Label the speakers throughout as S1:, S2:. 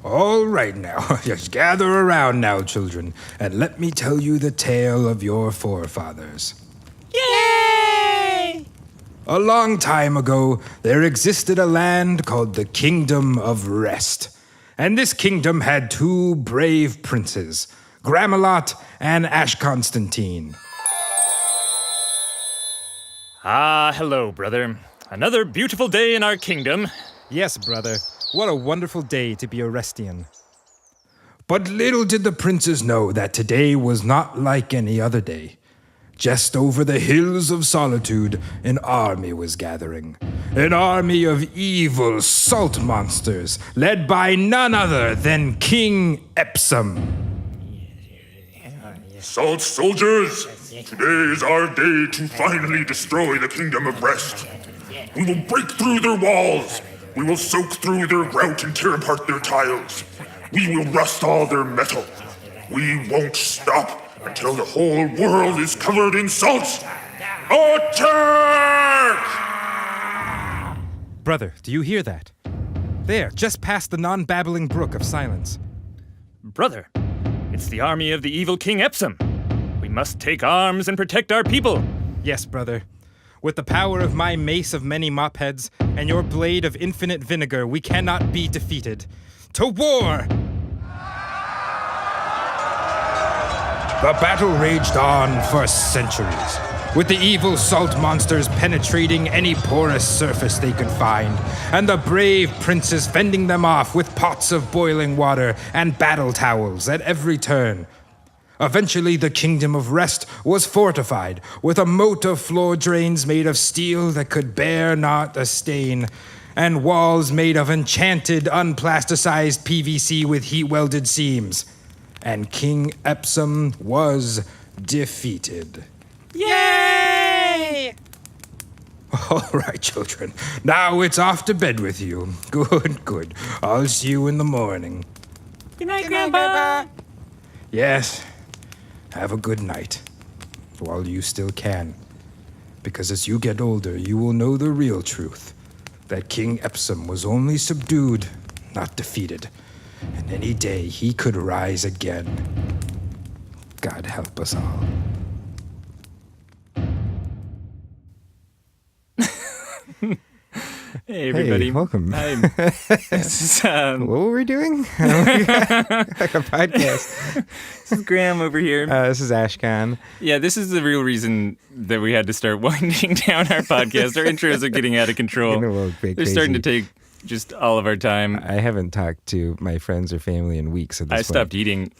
S1: All right now, just gather around now, children, and let me tell you the tale of your forefathers.
S2: Yay!
S1: A long time ago, there existed a land called the Kingdom of Rest. And this kingdom had two brave princes, Gramelot and Ashkahn.
S2: Ah, hello, brother. Another beautiful day in our kingdom.
S3: Yes, brother. What a wonderful day to be a Restian.
S1: But little did the princes know that today was not like any other day. Just over the hills of solitude, an army was gathering. An army of evil salt monsters, led by none other than King Epsom.
S4: Salt soldiers, today is our day to finally destroy the Kingdom of Rest. We will break through their walls. We will soak through their grout and tear apart their tiles. We will rust all their metal. We won't stop until the whole world is covered in salt. Attack!
S3: Brother, do you hear that? There, just past the non-babbling brook of silence.
S2: Brother, it's the army of the evil King Epsom. We must take arms and protect our people.
S3: Yes, brother. With the power of my mace of many mopheads and your blade of infinite vinegar, we cannot be defeated. To war!
S1: The battle raged on for centuries, with the evil salt monsters penetrating any porous surface they could find, and the brave princes fending them off with pots of boiling water and battle towels at every turn. Eventually, the Kingdom of Rest was fortified with a moat of floor drains made of steel that could bear not a stain, and walls made of enchanted, unplasticized PVC with heat-welded seams. And King Epsom was defeated.
S2: Yay!
S1: All right, children. Now it's off to bed with you. Good. I'll see you in the morning.
S2: Good night, Grandpa.
S1: Yes. Have a good night, while you still can. Because as you get older, you will know the real truth. That King Epsom was only subdued, not defeated. And any day he could rise again. God help us all.
S2: Hey, everybody.
S3: Hey, welcome.
S2: This is,
S3: What were we doing? Like a podcast.
S2: this is Graham over here.
S3: This is Ashkahn.
S2: Yeah, this is the real reason that we had to start winding down our podcast. Our intros are getting out of control. They're starting to take just all of our time.
S3: I haven't talked to my friends or family in weeks at this
S2: I
S3: point.
S2: stopped eating.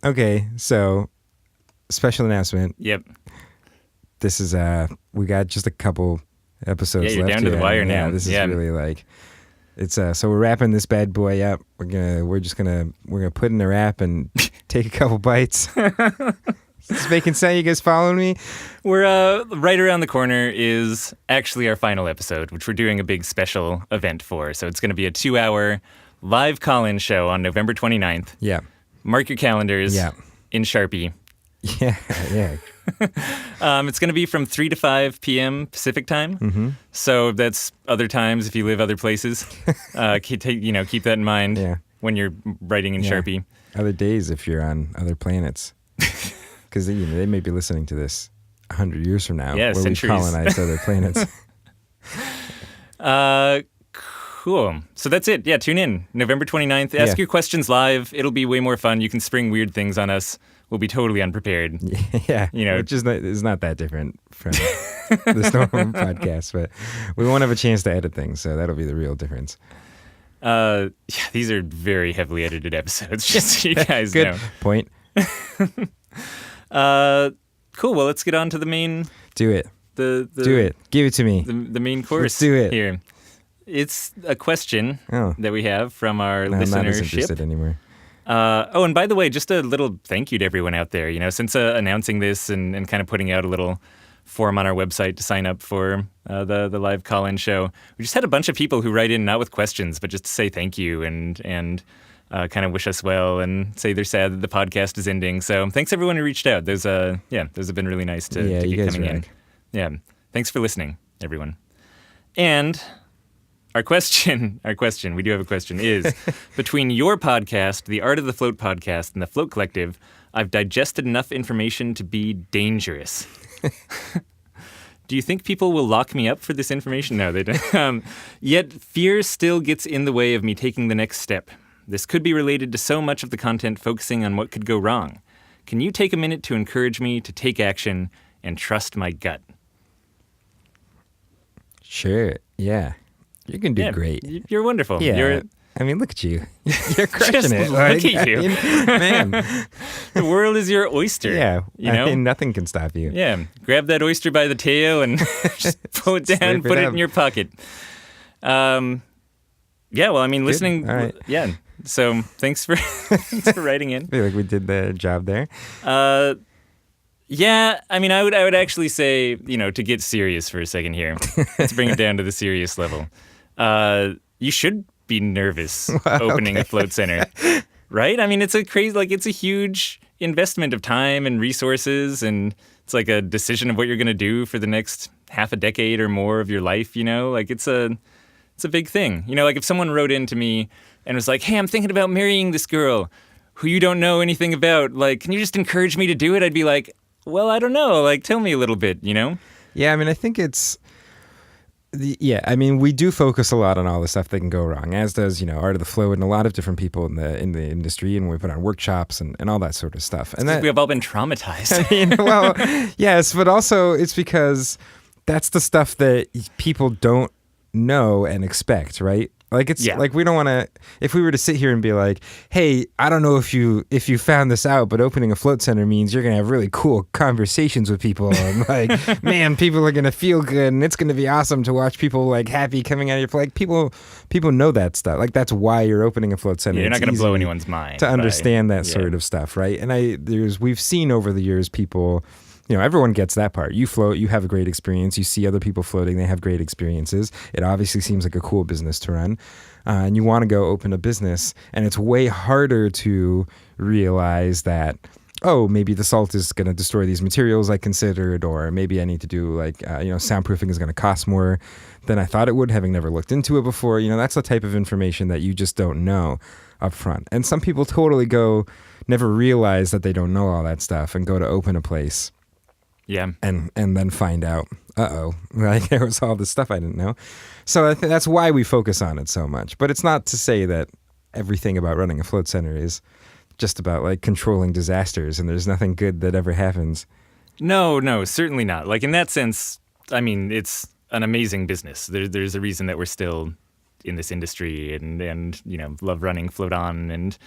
S3: Okay, so special announcement.
S2: Yep.
S3: This is we got just a couple episodes
S2: Yeah, you're
S3: left
S2: down to the
S3: here.
S2: wire
S3: And,
S2: now.
S3: this is
S2: Yeah.
S3: really like it's so we're wrapping this bad boy up. We're gonna put in a wrap and take a couple bites. Is this making sense? You guys following me?
S2: We're right around the corner is actually our final episode, which we're doing a big special event for. So it's going to be a 2-hour live call-in show on November 29th.
S3: Yeah.
S2: Mark your calendars in Sharpie.
S3: Yeah.
S2: It's going to be from 3 to 5 p.m. Pacific time.
S3: Mm-hmm.
S2: So that's other times if you live other places. Keep that in mind when you're writing in Sharpie.
S3: Other days if you're on other planets. Because they may be listening to this 100 years from now, where
S2: centuries.
S3: we colonized other planets.
S2: Cool. So that's it. Yeah, tune in. November 29th. Ask your questions live. It'll be way more fun. You can spring weird things on us. We'll be totally unprepared.
S3: Yeah.
S2: Which
S3: is not that different from this normal podcast, but we won't have a chance to edit things, so that'll be the real difference.
S2: These are very heavily edited episodes, just so you guys
S3: Good
S2: know.
S3: point.
S2: Cool. Well, let's get on to the main.
S3: Do it.
S2: Do
S3: it. Give it to me.
S2: The main course.
S3: Let's do it.
S2: Here. It's a question that we have from our
S3: I'm not as
S2: listenership.
S3: interested anymore.
S2: And by the way, just a little thank you to everyone out there. Since announcing this and kind of putting out a little form on our website to sign up for the live call-in show, we just had a bunch of people who write in not with questions, but just to say thank you and kind of wish us well and say they're sad that the podcast is ending. So thanks everyone who reached out. Those have been really nice to
S3: you
S2: get
S3: guys
S2: coming in.
S3: rock.
S2: Yeah, thanks for listening, everyone. And our question, we do have a question, is between your podcast, the Art of the Float podcast, and the Float Collective, I've digested enough information to be dangerous. Do you think people will lock me up for this information? No, they don't. Yet fear still gets in the way of me taking the next step. This could be related to so much of the content focusing on what could go wrong. Can you take a minute to encourage me to take action and trust my gut?
S3: Sure. Yeah. You can do great.
S2: You're wonderful.
S3: Yeah. I mean, look at you. You're crushing
S2: Just
S3: it.
S2: look at you.
S3: Man.
S2: The world is your oyster.
S3: Yeah.
S2: You know?
S3: I mean, nothing can stop you.
S2: Yeah. Grab that oyster by the tail and just pull it down, put it in your pocket. Yeah, well, I mean,
S3: Good.
S2: listening.
S3: All right.
S2: Yeah. So thanks for writing in.
S3: I feel like we did the job there.
S2: Yeah, I mean, I would actually say, to get serious for a second here. Let's bring it down to the serious level. You should be nervous opening a float center, right? I mean, it's a huge investment of time and resources, and it's like a decision of what you're going to do for the next half a decade or more of your life, Like it's a big thing. Like if someone wrote in to me and was like, "Hey, I'm thinking about marrying this girl who you don't know anything about. Like, can you just encourage me to do it?" I'd be like, "Well, I don't know. Like, tell me a little bit,
S3: Yeah, I mean, I think we do focus a lot on all the stuff that can go wrong, as does, Art of the Flow and a lot of different people in the industry, and we put on workshops and all that sort of stuff. And that,
S2: we have all been traumatized.
S3: I mean, well, yes, but also it's because that's the stuff that people don't know and expect, right? Like like we don't want to. If we were to sit here and be like, "Hey, I don't know if you found this out, but opening a float center means you're gonna have really cool conversations with people, and like, man, people are gonna feel good, and it's gonna be awesome to watch people like happy coming out of your float." Like people know that stuff. Like that's why you're opening a float center.
S2: You're not
S3: It's
S2: gonna blow
S3: easy
S2: anyone's mind
S3: to understand that sort of stuff, right? And we've seen over the years people. Everyone gets that part. You float, you have a great experience. You see other people floating, they have great experiences. It obviously seems like a cool business to run. And you want to go open a business, and it's way harder to realize that, oh, maybe the salt is going to destroy these materials I considered, or maybe I need to do soundproofing is going to cost more than I thought it would, having never looked into it before. That's the type of information that you just don't know up front. And some people totally never realize that they don't know all that stuff and go to open a place.
S2: Yeah.
S3: And then find out, like there was all this stuff I didn't know. So I think that's why we focus on it so much. But it's not to say that everything about running a float center is just about like controlling disasters and there's nothing good that ever happens.
S2: No, certainly not. Like in that sense, I mean, it's an amazing business. There's a reason that we're still in this industry and love running Float On, and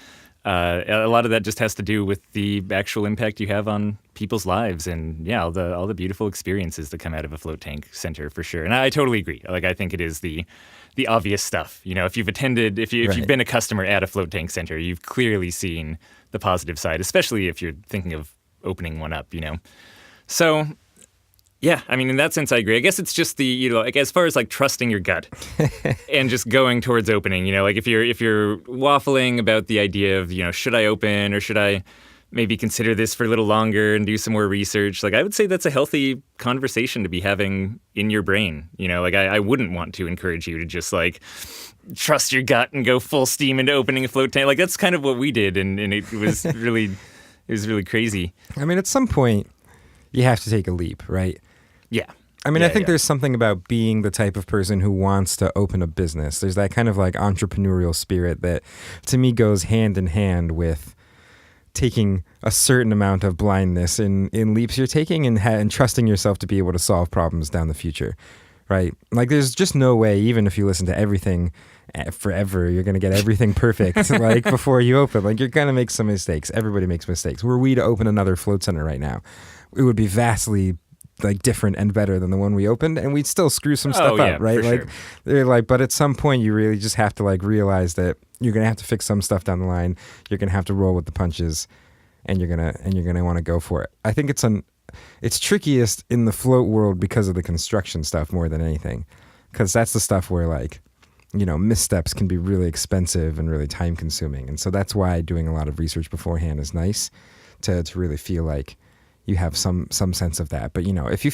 S2: a lot of that just has to do with the actual impact you have on people's lives, and all the beautiful experiences that come out of a float tank center for sure. And I totally agree. Like I think it is the obvious stuff. If you've attended, if you've been a customer at a float tank center, you've clearly seen the positive side, especially if you're thinking of opening one up. So. Yeah, I mean, in that sense, I agree. I guess it's just the, like as far as like trusting your gut and just going towards opening, like if you're waffling about the idea of, should I open or should I maybe consider this for a little longer and do some more research? Like I would say that's a healthy conversation to be having in your brain. Like I wouldn't want to encourage you to just like trust your gut and go full steam into opening a float tank. Like that's kind of what we did, and it was really crazy.
S3: I mean, at some point, you have to take a leap, right?
S2: Yeah.
S3: I mean, I think there's something about being the type of person who wants to open a business. There's that kind of like entrepreneurial spirit that to me goes hand in hand with taking a certain amount of blindness in leaps you're taking and trusting yourself to be able to solve problems down the future, right? Like there's just no way, even if you listen to everything forever, you're going to get everything perfect like before you open. Like you're going to make some mistakes. Everybody makes mistakes. Were we to open another float center right now, it would be vastly like different and better than the one we opened, and we'd still screw some stuff up, right? Like
S2: sure.
S3: They're like, but at some point you really just have to like realize that you're gonna have to fix some stuff down the line. You're gonna have to roll with the punches, and you're gonna want to go for it. I think it's trickiest in the float world because of the construction stuff more than anything, because that's the stuff where like missteps can be really expensive and really time consuming, and so that's why doing a lot of research beforehand is nice to really feel like you have some sense of that. But if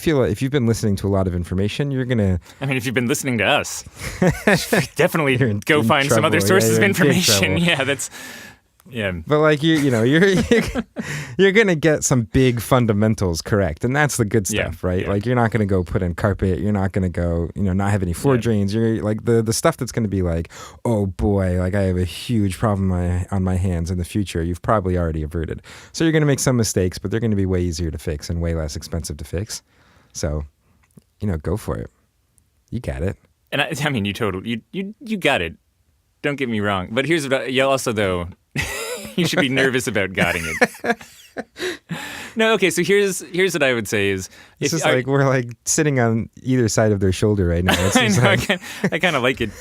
S3: you've been listening to a lot of information, you're gonna.
S2: I mean, if you've been listening to us, definitely go
S3: in
S2: find some
S3: trouble.
S2: other sources
S3: Yeah,
S2: of
S3: you're in big
S2: information.
S3: trouble.
S2: Yeah, that's. Yeah.
S3: But like you're gonna get some big fundamentals correct, and that's the good stuff, right?
S2: Yeah.
S3: Like you're not gonna go put in carpet, you're not gonna go, not have any floor drains. You're like the stuff that's gonna be like, oh boy, like I have a huge problem on my hands in the future. You've probably already averted. So you're gonna make some mistakes, but they're gonna be way easier to fix and way less expensive to fix. So, go for it. You got it.
S2: And I mean, you got it. Don't get me wrong. But here's what also though. You should be nervous about gotting it. No, okay. So here's what I would say is
S3: it's just like we're like sitting on either side of their shoulder right now. It's
S2: I
S3: just
S2: know. I kind of like it.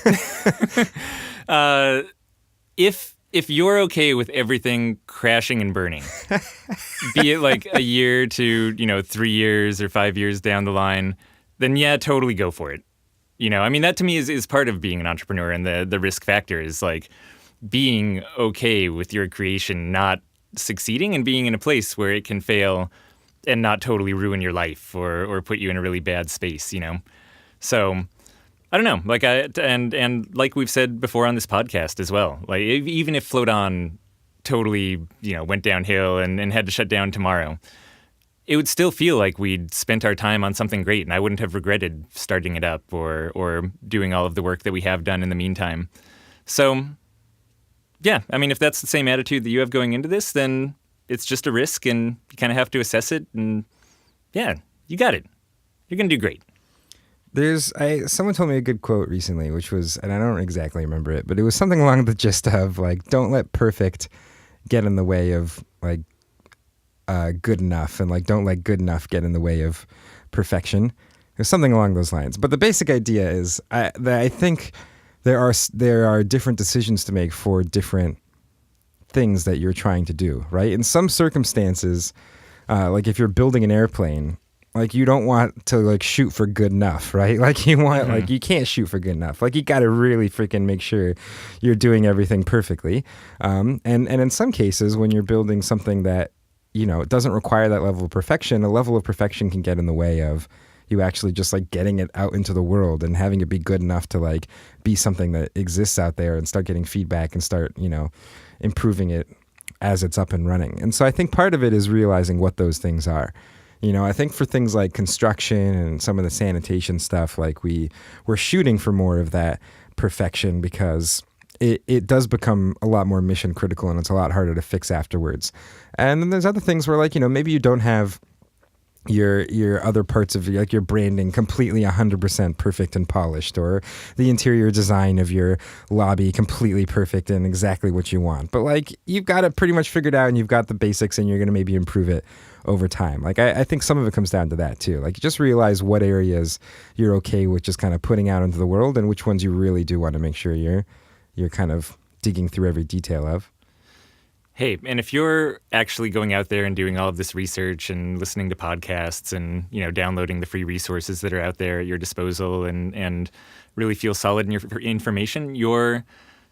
S2: If you're okay with everything crashing and burning, be it like a year to 3 years or 5 years down the line, then yeah, totally go for it. I mean that to me is part of being an entrepreneur, and the risk factor is like being okay with your creation not succeeding and being in a place where it can fail and not totally ruin your life or put you in a really bad space, So I don't know, like and like we've said before on this podcast as well, like even if Float On totally, went downhill and had to shut down tomorrow, it would still feel like we'd spent our time on something great, and I wouldn't have regretted starting it up or doing all of the work that we have done in the meantime. So yeah, I mean, if that's the same attitude that you have going into this, then it's just a risk, and you kind of have to assess it. And yeah, you got it. You're going to do great.
S3: Someone told me a good quote recently, which was, and I don't exactly remember it, but it was something along the gist of like, don't let perfect get in the way of like good enough, and like don't let good enough get in the way of perfection. It was something along those lines. But the basic idea is that I think there are different decisions to make for different things that you're trying to do, right? In some circumstances, like if you're building an airplane, like you don't want to like shoot for good enough, right? Like you want, like you can't shoot for good enough. Like you got to really freaking make sure you're doing everything perfectly. And in some cases, when you're building something that, it doesn't require that level of perfection, a level of perfection can get in the way of you actually just like getting it out into the world and having it be good enough to like be something that exists out there and start getting feedback and start, improving it as it's up and running. And so I think part of it is realizing what those things are. I think for things like construction and some of the sanitation stuff, like we're shooting for more of that perfection because it does become a lot more mission critical, and it's a lot harder to fix afterwards. And then there's other things where like, maybe you don't have your other parts of like your branding completely 100% perfect and polished, or the interior design of your lobby completely perfect and exactly what you want. But like you've got it pretty much figured out, and you've got the basics, and you're going to maybe improve it over time. Like I think some of it comes down to that too. Like you just realize what areas you're okay with just kind of putting out into the world, and which ones you really do want to make sure you're kind of digging through every detail of.
S2: Hey, and if you're actually going out there and doing all of this research and listening to podcasts and, downloading the free resources that are out there at your disposal and really feel solid in your information, you're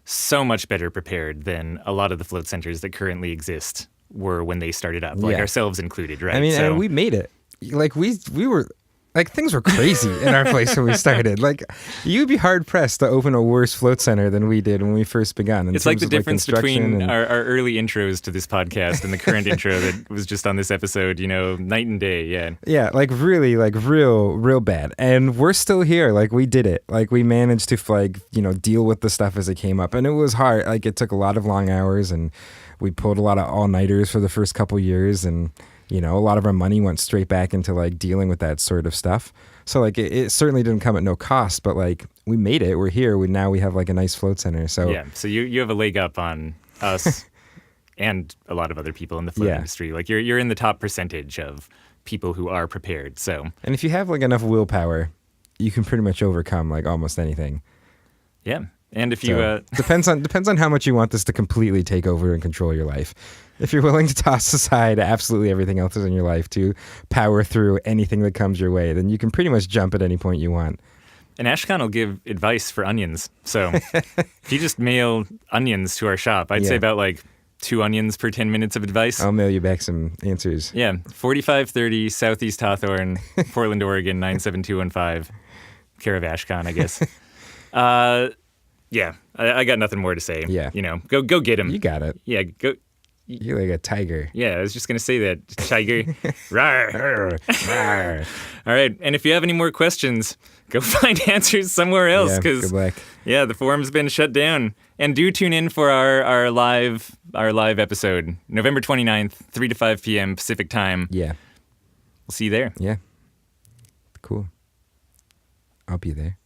S2: so much better prepared than a lot of the float centers that currently exist were when they started up, like ourselves included, right?
S3: I mean, and we made it. Like we were like things were crazy in our place when we started. Like you'd be hard pressed to open a worse float center than we did when we first began.
S2: It's like the difference between our early intros to this podcast and the current intro that was just on this episode, night and day. Yeah.
S3: Yeah. Like really, like real bad. And we're still here. Like we did it. Like we managed to deal with the stuff as it came up. And it was hard. Like it took a lot of long hours, and we pulled a lot of all-nighters for the first couple years, and a lot of our money went straight back into like dealing with that sort of stuff. So like it certainly didn't come at no cost, but like we made it. We're here. Now we have like a nice float center. So
S2: yeah. So you have a leg up on us and a lot of other people in the float industry. Like you're in the top percentage of people who are prepared. So
S3: and if you have like enough willpower, you can pretty much overcome like almost anything.
S2: Yeah. And if you
S3: depends on how much you want this to completely take over and control your life. If you're willing to toss aside absolutely everything else in your life to power through anything that comes your way, then you can pretty much jump at any point you want.
S2: And Ashkahn will give advice for onions. So if you just mail onions to our shop, I'd say about like 2 onions per 10 minutes of advice.
S3: I'll mail you back some answers.
S2: Yeah, 4530 Southeast Hawthorne, Portland, Oregon, 97215. Care of Ashkahn, I guess. Yeah, I got nothing more to say.
S3: Yeah.
S2: Go get him.
S3: You got it.
S2: Yeah, go.
S3: You're like a tiger.
S2: Yeah, I was just going to say that. Tiger. Rawr.
S3: Rawr.
S2: All right, and if you have any more questions, go find answers somewhere else.
S3: Yeah,
S2: Because
S3: good luck.
S2: Yeah, the forum's been shut down. And do tune in for our live episode, November 29th, 3 to 5 p.m. Pacific time.
S3: Yeah.
S2: We'll see you there.
S3: Yeah. Cool. I'll be there.